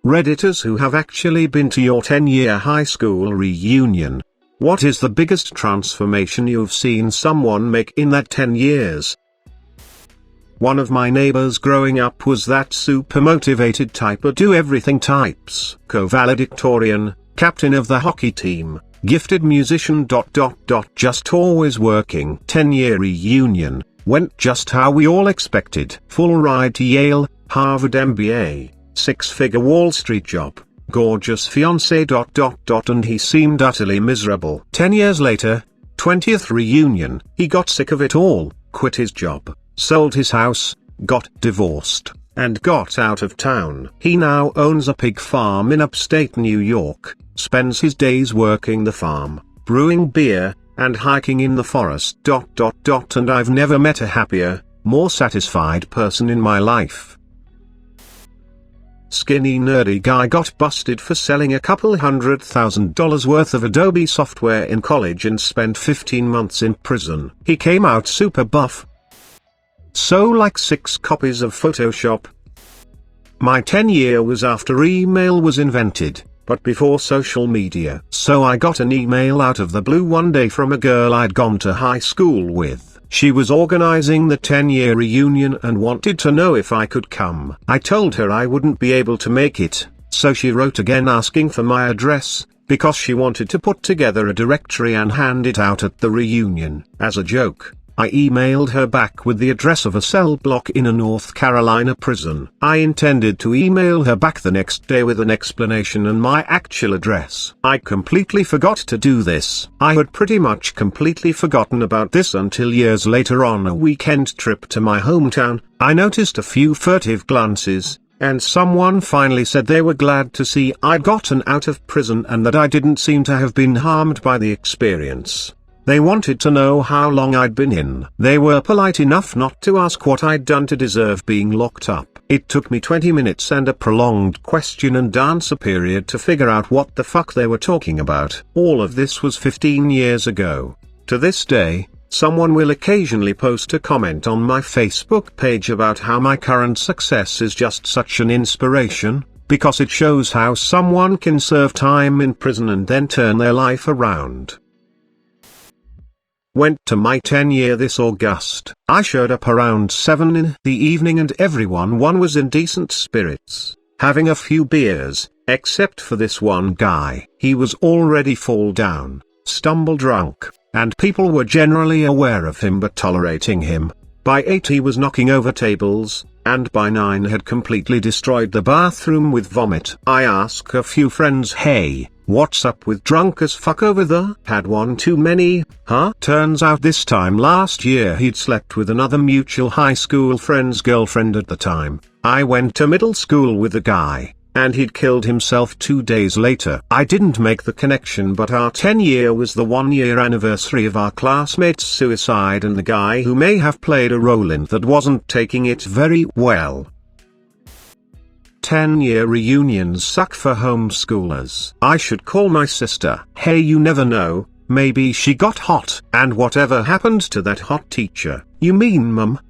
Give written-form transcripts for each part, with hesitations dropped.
Redditors who have actually been to your 10-year high school reunion. What is the biggest transformation you've seen someone make in that 10 years? One of my neighbors growing up was that super motivated type of do-everything types. Co-valedictorian, captain of the hockey team, gifted musician ... just always working. 10-year reunion, went just how we all expected. Full ride to Yale, Harvard MBA, six-figure Wall Street job, gorgeous fiancée ... and he seemed utterly miserable. 10 years later, 20th reunion, he got sick of it all, quit his job, sold his house, got divorced, and got out of town. He now owns a pig farm in upstate New York, spends his days working the farm, brewing beer, and hiking in the forest ... and I've never met a happier, more satisfied person in my life. Skinny nerdy guy got busted for selling a couple $100,000 worth of Adobe software in college and spent 15 months in prison. He came out super buff. So like 6 copies of Photoshop. My 10-year was after email was invented, but before social media. So I got an email out of the blue one day from a girl I'd gone to high school with. She was organizing the 10-year reunion and wanted to know if I could come. I told her I wouldn't be able to make it, so she wrote again asking for my address, because she wanted to put together a directory and hand it out at the reunion. As a joke, I emailed her back with the address of a cell block in a North Carolina prison. I intended to email her back the next day with an explanation and my actual address. I completely forgot to do this. I had pretty much completely forgotten about this until years later on a weekend trip to my hometown. I noticed a few furtive glances, and someone finally said they were glad to see I'd gotten out of prison and that I didn't seem to have been harmed by the experience. They wanted to know how long I'd been in. They were polite enough not to ask what I'd done to deserve being locked up. It took me 20 minutes and a prolonged question and answer period to figure out what the fuck they were talking about. All of this was 15 years ago. To this day, someone will occasionally post a comment on my Facebook page about how my current success is just such an inspiration, because it shows how someone can serve time in prison and then turn their life around. Went to my 10-year this August. I showed up around 7 in the evening and everyone was in decent spirits, having a few beers, except for this one guy. He was already fall down, stumble drunk, and people were generally aware of him but tolerating him. By 8 he was knocking over tables, and by 9 had completely destroyed the bathroom with vomit. I asked a few friends, hey, what's up with drunk as fuck over there? Had one too many, huh? Turns out this time last year he'd slept with another mutual high school friend's girlfriend at the time. I went to middle school with the guy, and he'd killed himself 2 days later. I didn't make the connection, but our 10-year was the 1-year anniversary of our classmate's suicide and the guy who may have played a role in that wasn't taking it very well. 10-year reunions suck for homeschoolers. I should call my sister. Hey, you never know, maybe she got hot. And whatever happened to that hot teacher? You mean mum?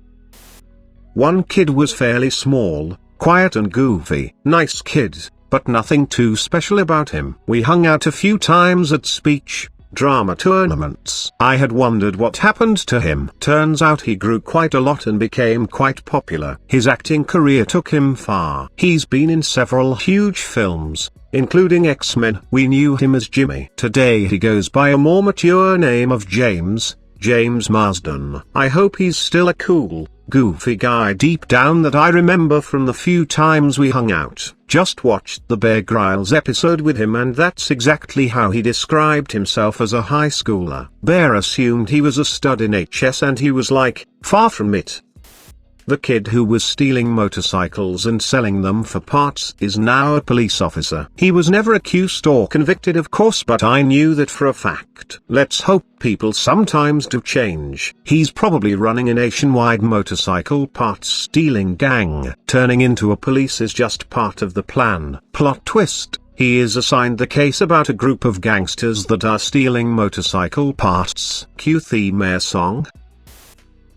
One kid was fairly small, quiet and goofy. Nice kid, but nothing too special about him. We hung out a few times at speech, drama tournaments. I had wondered what happened to him. Turns out he grew quite a lot and became quite popular. His acting career took him far. He's been in several huge films, including X-Men. We knew him as Jimmy. Today he goes by a more mature name of James Marsden. I hope he's still a cool, goofy guy deep down that I remember from the few times we hung out. Just watched the Bear Grylls episode with him and that's exactly how he described himself as a high schooler. Bear assumed he was a stud in HS and he was like, far from it. The kid who was stealing motorcycles and selling them for parts is now a police officer. He was never accused or convicted, of course, but I knew that for a fact. Let's hope people sometimes do change. He's probably running a nationwide motorcycle parts stealing gang. Turning into a police is just part of the plan. Plot twist: he is assigned the case about a group of gangsters that are stealing motorcycle parts. Cue theme air song.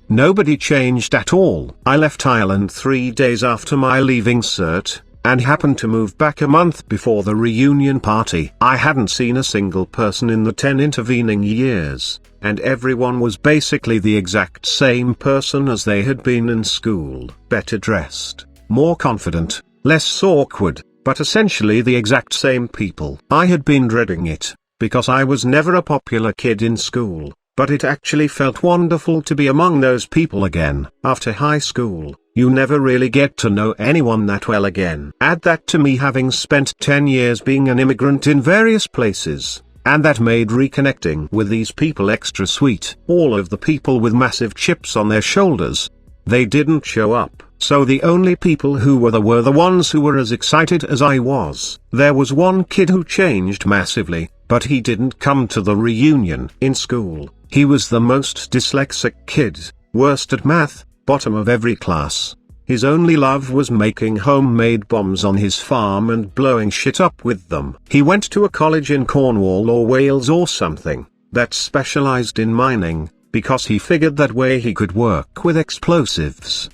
Nobody changed at all. I left Ireland 3 days after my leaving cert, and happened to move back a month before the reunion party. I hadn't seen a single person in the 10 intervening years, and everyone was basically the exact same person as they had been in school. Better dressed, more confident, less awkward, but essentially the exact same people. I had been dreading it, because I was never a popular kid in school, but it actually felt wonderful to be among those people again. After high school, you never really get to know anyone that well again. Add that to me having spent 10 years being an immigrant in various places, and that made reconnecting with these people extra sweet. All of the people with massive chips on their shoulders, they didn't show up, so the only people who were the ones who were as excited as I was. There was one kid who changed massively, but he didn't come to the reunion. In school, he was the most dyslexic kid, worst at math, bottom of every class. His only love was making homemade bombs on his farm and blowing shit up with them. He went to a college in Cornwall or Wales or something, that specialized in mining, because he figured that way he could work with explosives.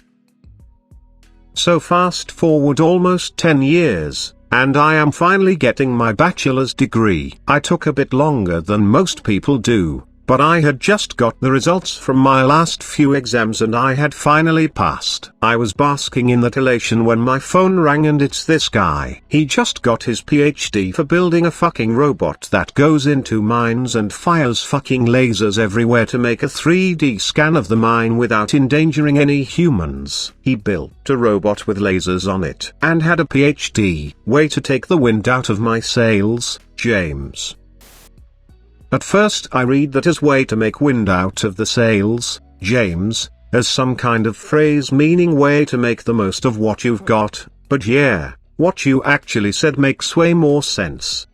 So fast forward almost 10 years, and I am finally getting my bachelor's degree. I took a bit longer than most people do, but I had just got the results from my last few exams and I had finally passed. I was basking in that elation when my phone rang, and it's this guy. He just got his PhD for building a fucking robot that goes into mines and fires fucking lasers everywhere to make a 3D scan of the mine without endangering any humans. He built a robot with lasers on it and had a PhD. Way to take the wind out of my sails, James. At first I read that as way to make wind out of the sails, James, as some kind of phrase meaning way to make the most of what you've got, but yeah, what you actually said makes way more sense.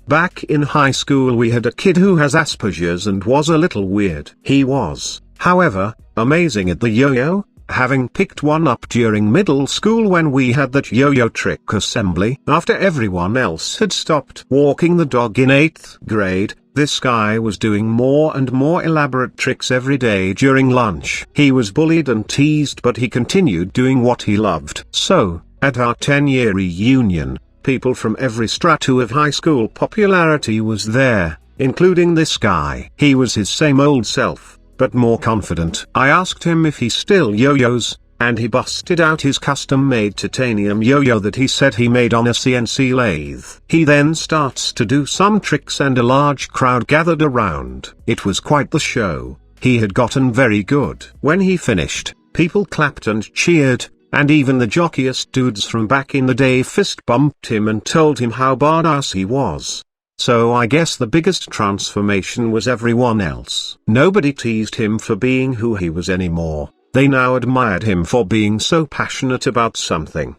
Back in high school we had a kid who has Asperger's and was a little weird. He was, however, amazing at the yo-yo, having picked one up during middle school when we had that yo-yo trick assembly. After everyone else had stopped walking the dog in 8th grade, this guy was doing more and more elaborate tricks every day during lunch. He was bullied and teased, but he continued doing what he loved. So, at our 10-year reunion, people from every strata of high school popularity was there, including this guy. He was his same old self, but more confident. I asked him if he still yo-yos, and he busted out his custom-made titanium yo-yo that he said he made on a CNC lathe. He then starts to do some tricks and a large crowd gathered around. It was quite the show. He had gotten very good. When he finished, people clapped and cheered, and even the jockiest dudes from back in the day fist bumped him and told him how badass he was. So I guess the biggest transformation was everyone else. Nobody teased him for being who he was anymore. They now admired him for being so passionate about something.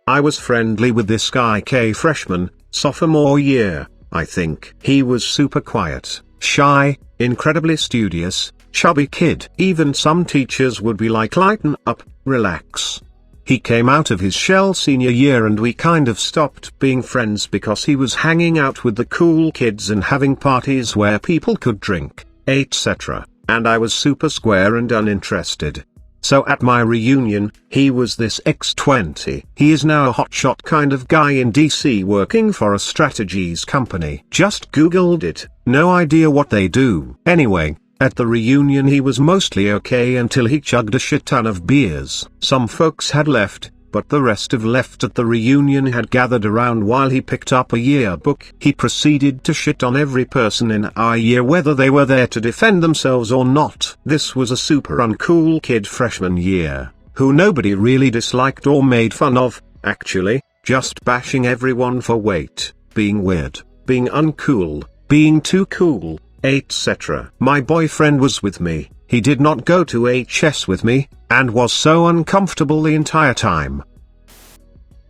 I was friendly with this guy freshman, sophomore year, I think. He was super quiet, shy, incredibly studious, chubby kid. Even some teachers would be like, lighten up, relax. He came out of his shell senior year and we kind of stopped being friends because he was hanging out with the cool kids and having parties where people could drink, etc., and I was super square and uninterested. So at my reunion, he was this X20. He is now a hotshot kind of guy in DC working for a strategies company. Just googled it, no idea what they do. Anyway, at the reunion he was mostly okay until he chugged a shit ton of beers. Some folks had left, but the rest of left at the reunion had gathered around while he picked up a yearbook. He proceeded to shit on every person in our year whether they were there to defend themselves or not. This was a super uncool kid freshman year, who nobody really disliked or made fun of, actually, just bashing everyone for weight, being weird, being uncool, being too cool, etc. My boyfriend was with me. He did not go to HS with me, and was so uncomfortable the entire time.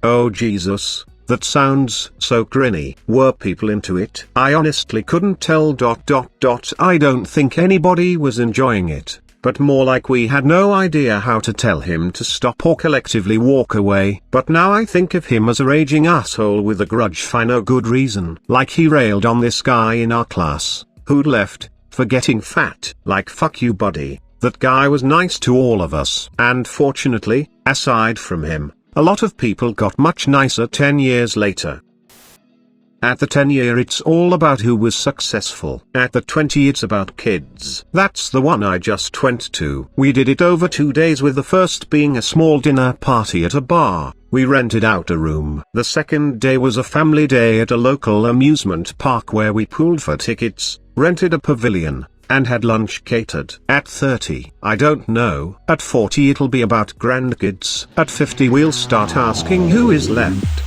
Oh Jesus, that sounds so grinny. Were people into it? I honestly couldn't tell. I don't think anybody was enjoying it, but more like we had no idea how to tell him to stop or collectively walk away. But now I think of him as a raging asshole with a grudge for no good reason. Like he railed on this guy in our class, who'd left, for getting fat. Like fuck you buddy, that guy was nice to all of us. And fortunately, aside from him, A lot of people got much nicer 10 years later. At the 10-year it's all about who was successful. At the 20 it's about kids. That's the one I just went to. We did it over 2 days, with the first being a small dinner party at a bar. We rented out a room. The second day was a family day at a local amusement park where we pooled for tickets, rented a pavilion, and had lunch catered. At 30, I don't know. At 40 it'll be about grandkids. At 50 we'll start asking who is left.